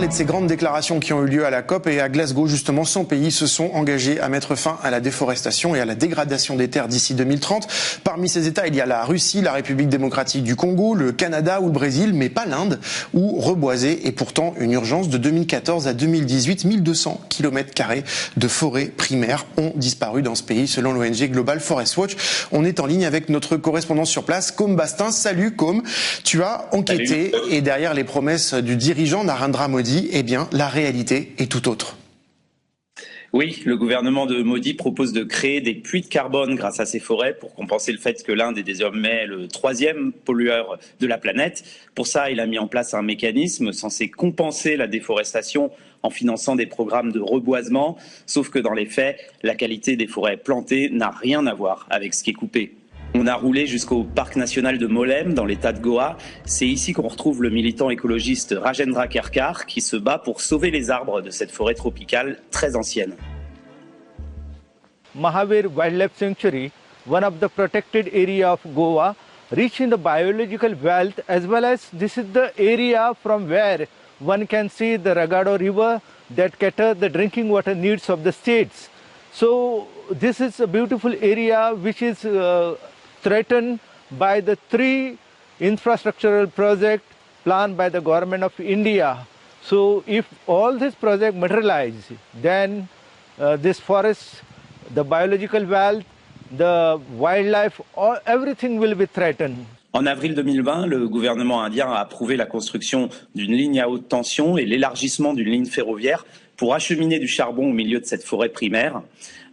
parler de ces grandes déclarations qui ont eu lieu à la COP et à Glasgow. Justement, 100 pays se sont engagés à mettre fin à la déforestation et à la dégradation des terres d'ici 2030. Parmi ces États, il y a la Russie, la République démocratique du Congo, le Canada ou le Brésil, mais pas l'Inde, où reboiser est pourtant une urgence. De 2014 à 2018, 1200 km² de forêts primaires ont disparu dans ce pays, selon l'ONG Global Forest Watch. On est en ligne avec notre correspondant sur place, Côme Bastin. Salut Côme, tu as enquêté et derrière les promesses du dirigeant Narendra Modi, eh bien, la réalité est tout autre. Oui, le gouvernement de Modi propose de créer des puits de carbone grâce à ces forêts pour compenser le fait que l'Inde est désormais le 3e pollueur de la planète. Pour ça, il a mis en place un mécanisme censé compenser la déforestation en finançant des programmes de reboisement. Sauf que dans les faits, la qualité des forêts plantées n'a rien à voir avec ce qui est coupé. On a roulé jusqu'au parc national de Mollem, dans l'état de Goa. C'est ici qu'on retrouve le militant écologiste Rajendra Kerkar, qui se bat pour sauver les arbres de cette forêt tropicale très ancienne. Mahavir Wildlife Sanctuary, one of the protected area of Goa, rich in the biological wealth, as well as this is the area from where one can see the Ragado River that caters the drinking water needs of the states. So this is a beautiful area which is threatened by the 3 infrastructural projects planned by the government of India. So if all these projects materialize, then this forest, the biological wealth, the wildlife, everything will be threatened. En avril 2020, le gouvernement indien a approuvé la construction d'une ligne à haute tension et l'élargissement d'une ligne ferroviaire pour acheminer du charbon au milieu de cette forêt primaire.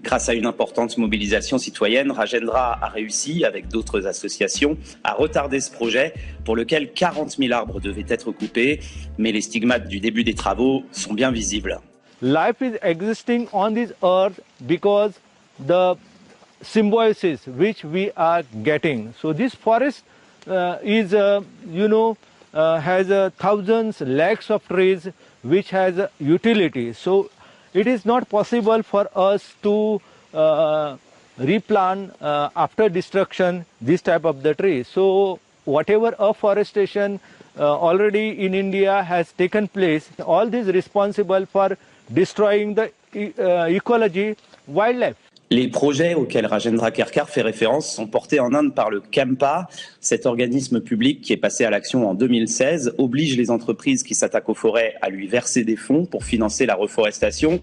Grâce à une importante mobilisation citoyenne, Rajendra a réussi, avec d'autres associations, à retarder ce projet pour lequel 40 000 arbres devaient être coupés. Mais les stigmates du début des travaux sont bien visibles. Life is existing on this earth because the symbiosis which we are getting. So this forest is, has thousands, lakhs of trees which has a utility. So it is not possible for us to replant after destruction this type of the tree. So whatever afforestation already in India has taken place, all this is responsible for destroying the ecology, wildlife. Les projets auxquels Rajendra Kerkar fait référence sont portés en Inde par le Campa. Cet organisme public qui est passé à l'action en 2016 oblige les entreprises qui s'attaquent aux forêts à lui verser des fonds pour financer la reforestation.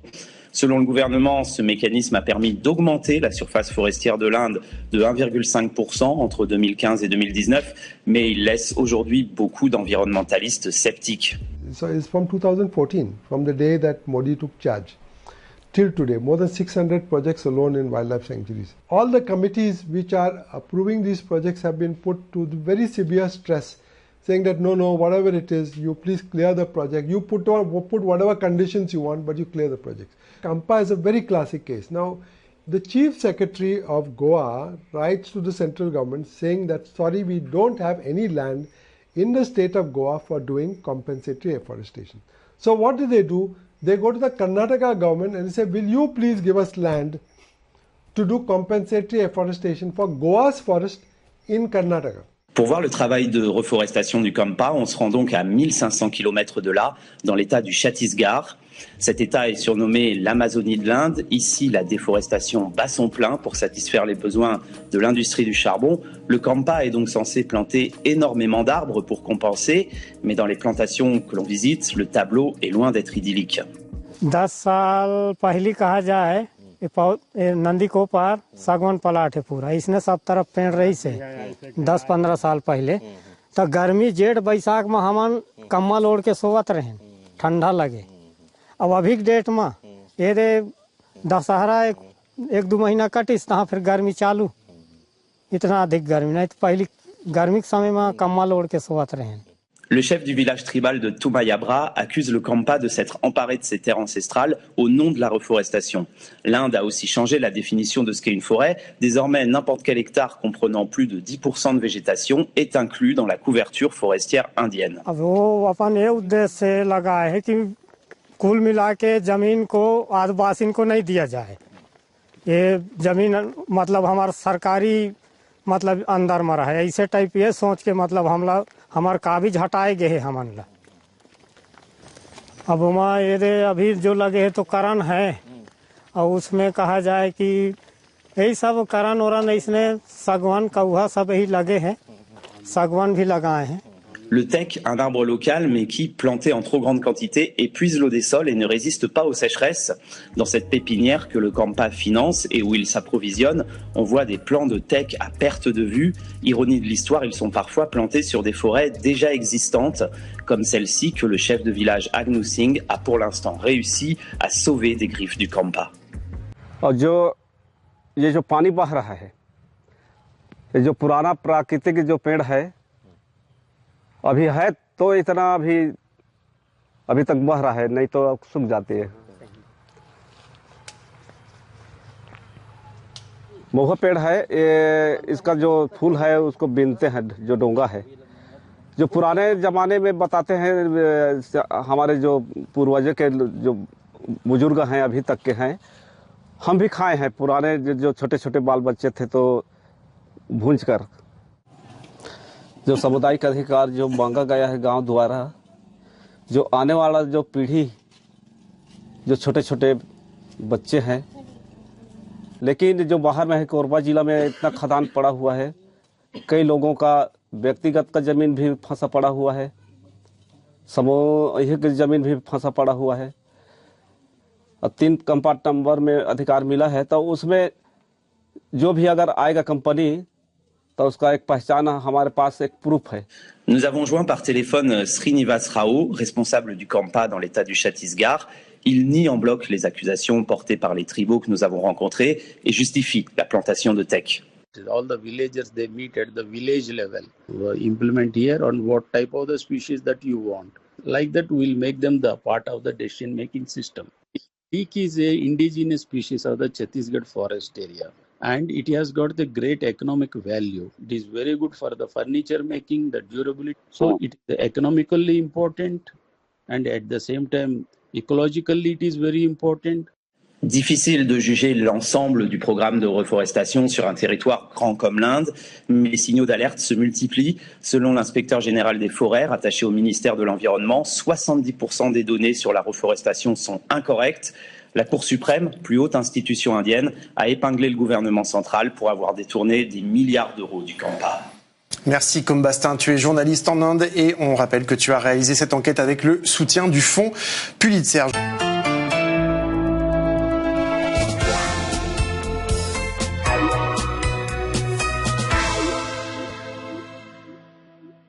Selon le gouvernement, ce mécanisme a permis d'augmenter la surface forestière de l'Inde de 1,5% entre 2015 et 2019, mais il laisse aujourd'hui beaucoup d'environnementalistes sceptiques. So it's from 2014, from the day that Modi took charge. Till today, more than 600 projects alone in wildlife sanctuaries. All the committees which are approving these projects have been put to very severe stress, saying that no, whatever it is, you please clear the project. You put whatever conditions you want, but you clear the project. Campa is a very classic case. Now, the Chief Secretary of Goa writes to the central government saying that, sorry, we don't have any land in the state of Goa for doing compensatory afforestation. So what do? They go to the Karnataka government and say, will you please give us land to do compensatory afforestation for Goa's forest in Karnataka? Pour voir le travail de reforestation du Campa, on se rend donc à 1500 km de là, dans l'état du Chhattisgarh. Cet état est surnommé l'Amazonie de l'Inde. Ici, la déforestation bat son plein pour satisfaire les besoins de l'industrie du charbon. Le Campa est donc censé planter énormément d'arbres pour compenser, mais dans les plantations que l'on visite, le tableau est loin d'être idyllique. 10 साल पहले कहा जाए नंदी को पार सागवान प्लाट है पूरा, इसने सब तरफ पेड़ रही से 10-15 साल पहले तो गर्मी जेठ बैसाख में हम कम्बल ओढ़ के सोवत रहे, ठंडा लगे। अब अभी के डेट में ये दशहरा 1-2 महीना कटिस तहाँ फिर गर्मी चालू, इतना अधिक गर्मी नहीं तो पहले गर्मी के समय में कम्बल ओढ़ के सोवत रहे। Le chef du village tribal de Tumayabra accuse le Campa de s'être emparé de ses terres ancestrales au nom de la reforestation. L'Inde a aussi changé la définition de ce qu'est une forêt. Désormais, n'importe quel hectare comprenant plus de 10% de végétation est inclus dans la couverture forestière indienne. कुल मिला के जमीन को आदिवासी को नहीं दिया जाए, ये जमीन मतलब हमारा सरकारी मतलब अंदर में रहे, ऐसे टाइप ये सोच के मतलब हमारे काबिज हटाए गए हमन ला। अब वहाँ ये अभी जो लगे हैं तो करण है, और उसमें कहा जाए कि यही सब करण वरण इसमें सागवान कौहा सब यही लगे हैं, सागवान भी लगाए हैं। Le teck, un arbre local, mais qui, planté en trop grande quantité, épuise l'eau des sols et ne résiste pas aux sécheresses. Dans cette pépinière que le Campa finance et où il s'approvisionne, on voit des plants de teck à perte de vue. Ironie de l'histoire, ils sont parfois plantés sur des forêts déjà existantes, comme celle-ci que le chef de village Agnu Singh a pour l'instant réussi à sauver des griffes du Campa. और ये जो पानी बह रहा है, ये जो पुराना प्राकृतिक जो पेड़ है अभी है तो इतना अभी तक बह रहा है, नहीं तो सूख जाती है। महुआ पेड़ है, ये इसका जो फूल है उसको बीनते हैं, जो डोंगा है, जो पुराने ज़माने में बताते हैं हमारे जो पूर्वजों के जो बुजुर्ग हैं अभी तक के हैं, हम भी खाए हैं। पुराने जो छोटे छोटे बाल बच्चे थे तो भूंज कर जो सामुदायिक अधिकार जो मांगा गया है गांव द्वारा, जो आने वाला जो पीढ़ी, जो छोटे छोटे बच्चे हैं, लेकिन जो बाहर में है, कोरबा जिला में इतना खदान पड़ा हुआ है, कई लोगों का व्यक्तिगत का ज़मीन भी फंसा पड़ा हुआ है, सामूहिक ज़मीन भी फंसा पड़ा हुआ है, और 3 कंपार्ट नंबर में अधिकार मिला है, तो उसमें जो भी अगर आएगा कंपनी तो उसका एक पहचान हमारे पास एक प्रूफ है। Nous avons joint par téléphone Srinivas Rao, responsable du Campa dans l'état du Chhattisgarh. Il nie en bloc les accusations portées par les tribaux que nous avons rencontrés et justifie la plantation de teck. All the villagers, they meet at the village level. Implement here on what type of the species that you want. Like that, we'll make them the part of the decision-making system. Teak is a indigenous species of the Chhattisgarh forest area, and it has got the great economic value. It is very good for the furniture making, the durability. So it is economically important, and at the same time, ecologically, it is very important. Difficile de juger l'ensemble du programme de reforestation sur un territoire grand comme l'Inde, mais les signaux d'alerte se multiplient. Selon l'inspecteur général des forêts, rattaché au ministère de l'Environnement, 70% des données sur la reforestation sont incorrectes. La Cour suprême, plus haute institution indienne, a épinglé le gouvernement central pour avoir détourné des milliards d'euros du Campa. Merci Combastin, tu es journaliste en Inde et on rappelle que tu as réalisé cette enquête avec le soutien du fonds Pulitzer.